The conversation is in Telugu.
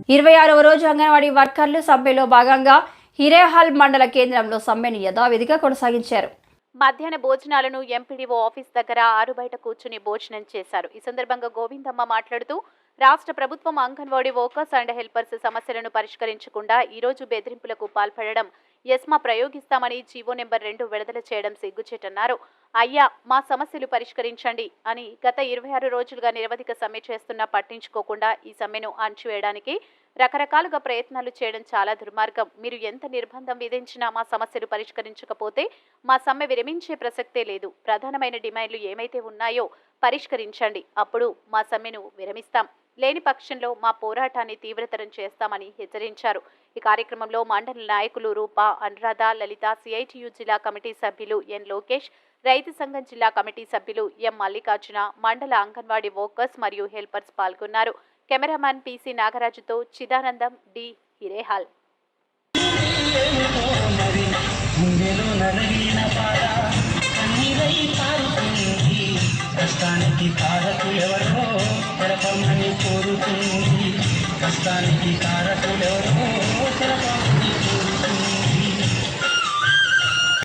26వ రోజు అంగన్వాడీ వర్కర్లు సమ్మెలో భాగంగా హిరేహాల్ మండల కేంద్రంలో సమ్మెను యథావిధిగా కొనసాగించారు. మధ్యాహ్న భోజనాలను ఎంపీడీఓ ఆఫీస్ దగ్గర ఆరు బయట కూర్చుని భోజనం చేశారు. ఈ సందర్భంగా గోవిందమ్మ మాట్లాడుతూ రాష్ట్ర ప్రభుత్వం అంగన్వాడీ వర్కర్స్ అండ్ హెల్పర్స్ సమస్యలను పరిష్కరించకుండా ఈ రోజు బెదిరింపులకు పాల్పడడం ఎస్మా ప్రయోగిస్తామని జీవో నెంబర్ 2 విడుదల చేయడం సిగ్గుచేటన్నారు. అయ్యా, మా సమస్యలు పరిష్కరించండి అని గత 26 రోజులుగా నిరవధిక సమ్మె చేస్తున్నా పట్టించుకోకుండా ఈ సమ్మెను అణచివేయడానికి రకరకాలుగా ప్రయత్నాలు చేయడం చాలా దుర్మార్గం. మీరు ఎంత నిర్బంధం విధించినా మా సమస్యలు పరిష్కరించకపోతే మా సమ్మె విరమించే ప్రసక్తే లేదు. ప్రధానమైన డిమాండ్లు ఏమైతే ఉన్నాయో పరిష్కరించండి, అప్పుడు మా సమ్మెను విరమిస్తాం. లేని పక్షంలో మా పోరాటాన్ని తీవ్రతరం చేస్తామని హెచ్చరించారు. ఈ కార్యక్రమంలో మండల నాయకులు రూప, అనురాధ, లలిత, సిఐటియు జిల్లా కమిటీ సభ్యులు ఎన్ లోకేష్, రైతు సంఘం జిల్లా కమిటీ సభ్యులు ఎం మల్లికార్జున, మండల అంగన్వాడీ వర్కర్స్ మరియు హెల్పర్స్ పాల్గొన్నారు. కెమెరామ్యాన్ పిసి నాగరాజుతో చిదానందం, డి హిరేహాల్. కష్టానికి కారకులెవరో తెలపమని కోరుతుంది. కష్టానికి కారకులెవరో